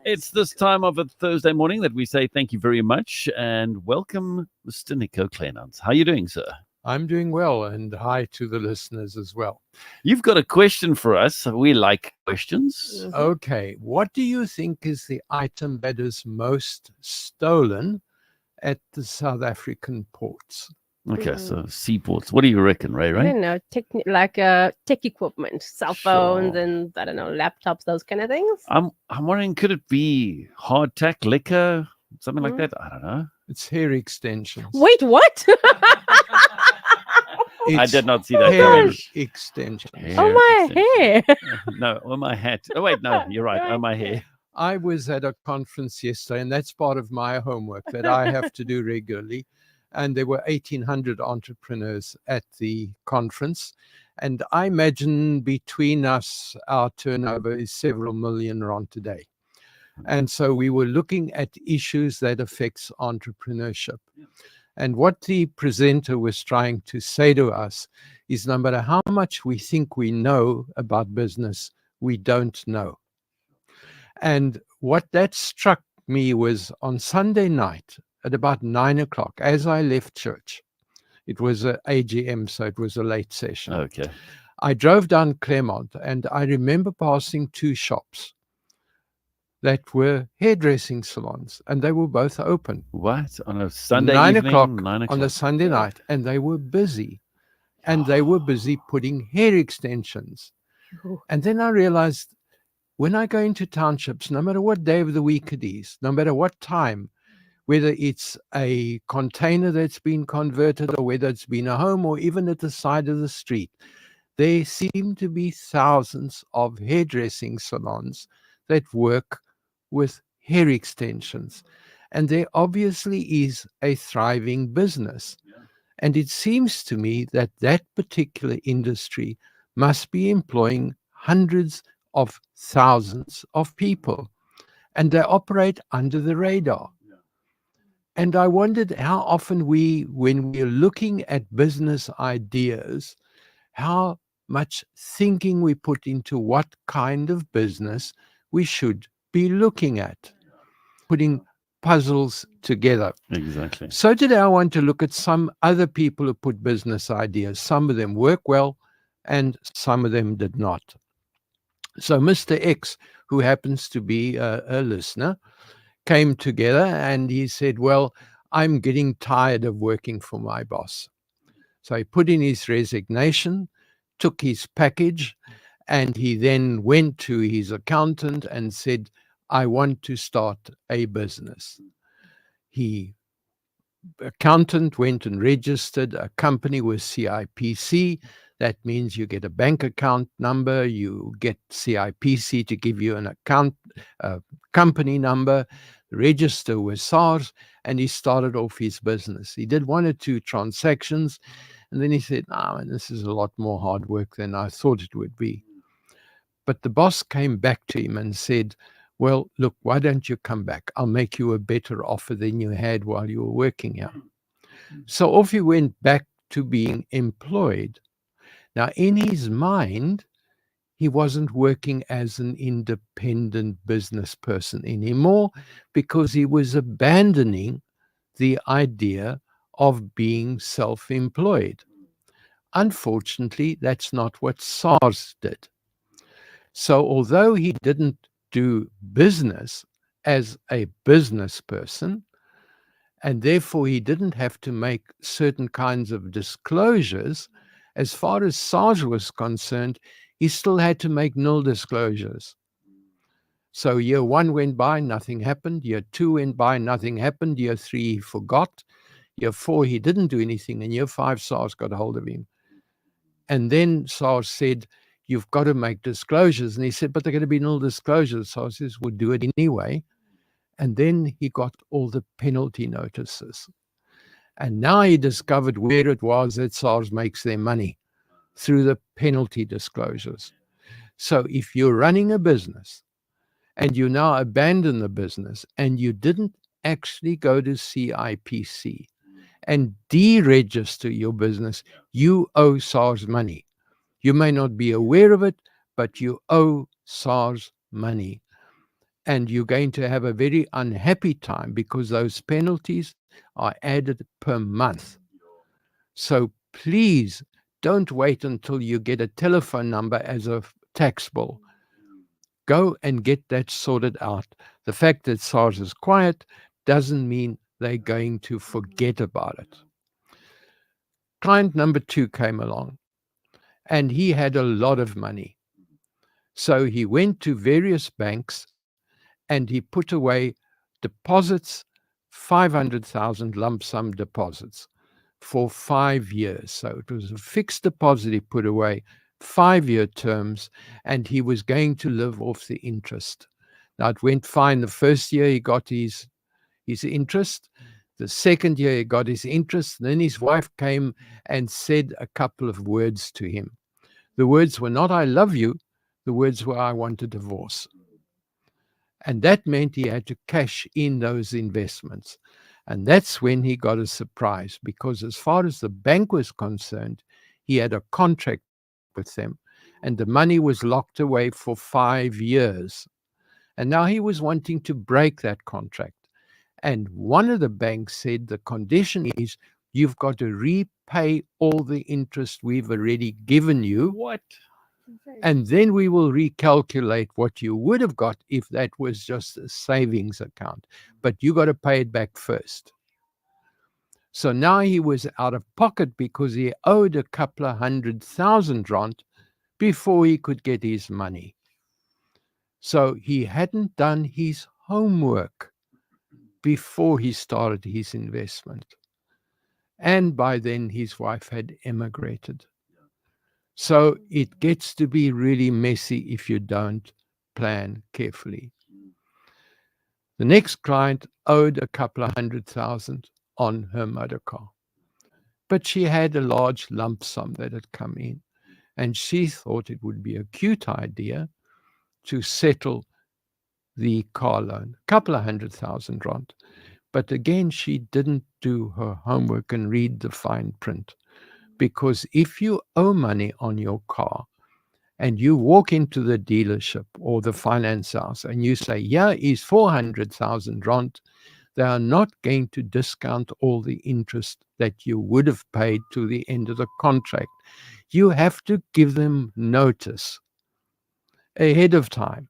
It's this time of a Thursday morning that we say thank you very much and welcome Mr. Nico Kleynhans. How are you doing, sir? I'm doing well, and hi to the listeners as well. You've got a question for us. We like questions. Okay, what do you think is the item that is most stolen at the South African ports? Okay, so seaports. What do you reckon, Ray? I Ray? don't know, tech equipment, cell phones, Sure. and I don't know, laptops, those kind of things. I'm wondering, could it be hardtack, liquor, something like that? I don't know. It's hair extensions. Wait, what? I did not see that hair coming. extensions. Oh, my hair. No, on my hat. Oh, wait, no, you're right. On my hair. I was at a conference yesterday, and that's part of my homework that I have to do regularly. And there were 1,800 entrepreneurs at the conference. And I imagine between us, our turnover is several million rand today. And so we were looking at issues that affects entrepreneurship. And what the presenter was trying to say to us is no matter how much we think we know about business, we don't know. And what that struck me was on Sunday night at about 9 o'clock, as I left church, it was an AGM, so it was a late session. Okay. I drove down Claremont, and I remember passing two shops that were hairdressing salons, and they were both open. What? On a Sunday 9 evening? o'clock 9 o'clock. on a Sunday night, and they were busy. And they were busy putting hair extensions. And then I realized when I go into townships, no matter what day of the week it is, no matter what time, whether it's a container that's been converted or whether it's been a home or even at the side of the street, there seem to be thousands of hairdressing salons that work with hair extensions. And there obviously is a thriving business. And it seems to me that that particular industry must be employing hundreds of thousands of people. And they operate under the radar. And I wondered how often when we're looking at business ideas, how much thinking we put into what kind of business we should be looking at, putting puzzles together. Exactly. So today I want to look at some other people who put business ideas. Some of them work well and some of them did not. So Mr. X, who happens to be a listener, came together and he said, well, I'm getting tired of working for my boss. So he put in his resignation, took his package, and he then went to his accountant and said, I want to start a business. Accountant went and registered a company with CIPC. That means you get a bank account number, you get CIPC to give you an account, company number, register with SARS, and he started off his business. He did 1 or 2 transactions, and then he said, this is a lot more hard work than I thought it would be. But the boss came back to him and said, well, look, why don't you come back? I'll make you a better offer than you had while you were working here. So off he went back to being employed. Now, in his mind, he wasn't working as an independent business person anymore because he was abandoning the idea of being self-employed. Unfortunately, that's not what SARS did. So although he didn't do business as a business person, and therefore he didn't have to make certain kinds of disclosures, as far as SARS was concerned, he still had to make nil disclosures. So year 1 went by, nothing happened. Year 2 went by, nothing happened. Year 3, he forgot. Year 4, he didn't do anything. And year 5, SARS got a hold of him. And then SARS said, you've got to make disclosures. And he said, but they're going to be nil disclosures. SARS says, we'll do it anyway. And then he got all the penalty notices. And now he discovered where it was that SARS makes their money, through the penalty disclosures. So if you're running a business and you now abandon the business and you didn't actually go to CIPC and deregister your business, you owe SARS money. You may not be aware of it, but you owe SARS money. and you're going to have a very unhappy time because those penalties are added per month. So please don't wait until you get a telephone number as a tax bill. Go and get that sorted out. The fact that SARS is quiet doesn't mean they're going to forget about it. Client number 2 came along, and he had a lot of money. So he went to various banks and he put away deposits, 500,000 lump sum deposits for 5 years. So it was a fixed deposit he put away, 5-year terms, and he was going to live off the interest. Now it went fine. The first year he got his interest. The second year he got his interest. Then his wife came and said a couple of words to him. The words were not, "I love you." The words were, "I want a divorce." And that meant he had to cash in those investments. And that's when he got a surprise, because as far as the bank was concerned, he had a contract with them, and the money was locked away for 5 years. And now he was wanting to break that contract. And one of the banks said the condition is you've got to repay all the interest we've already given you. What? And then we will recalculate what you would have got if that was just a savings account. But you got to pay it back first. So now he was out of pocket because he owed a couple of 100,000 rand before he could get his money. So he hadn't done his homework before he started his investment. And by then his wife had emigrated. So it gets to be really messy if you don't plan carefully. The next client owed a couple of 100,000 on her motor car, but she had a large lump sum that had come in, and she thought it would be a cute idea to settle the car loan, a couple of 100,000 rand. But again, she didn't do her homework and read the fine print. Because if you owe money on your car and you walk into the dealership or the finance house and you say, "Here is 400,000 rand," they are not going to discount all the interest that you would have paid to the end of the contract. You have to give them notice ahead of time.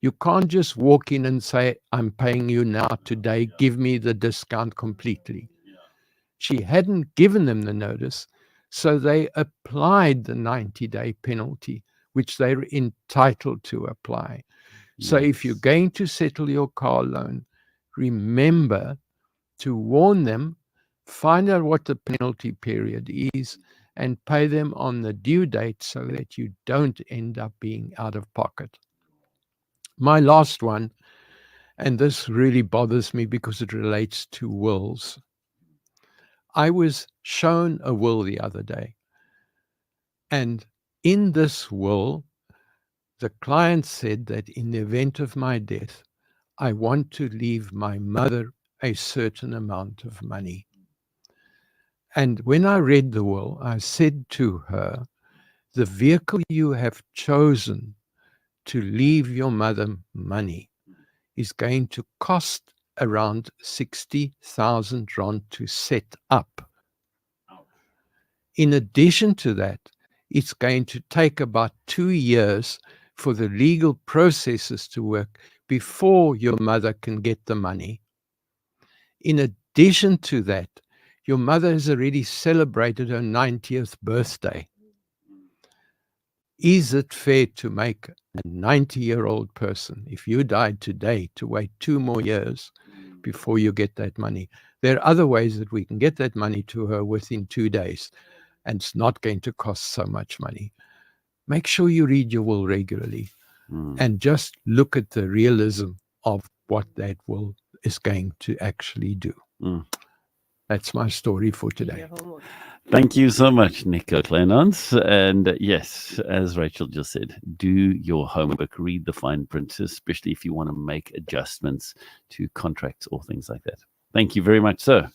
You can't just walk in and say, "I'm paying you now today, give me the discount completely." She hadn't given them the notice. So they applied the 90-day penalty, which they're entitled to apply. So if you're going to settle your car loan, remember to warn them, find out what the penalty period is, and pay them on the due date so that you don't end up being out of pocket. My last one, and this really bothers me because it relates to wills. I was shown a will the other day. And in this will, the client said that in the event of my death, I want to leave my mother a certain amount of money. And when I read the will, I said to her, the vehicle you have chosen to leave your mother money is going to cost around 60,000 rand to set up. In addition to that, it's going to take about 2 years for the legal processes to work before your mother can get the money. In addition to that, your mother has already celebrated her 90th birthday. Is it fair to make a 90-year-old person, if you died today, to wait 2 more years before you get that money? There are other ways that we can get that money to her within 2 days, and it's not going to cost so much money. Make sure you read your will regularly and just look at the realism of what that will is going to actually do. That's my story for today. Thank you so much, Nico Kleynhans. And yes, as Rachel just said, do your homework, read the fine print, especially if you want to make adjustments to contracts or things like that. Thank you very much, sir.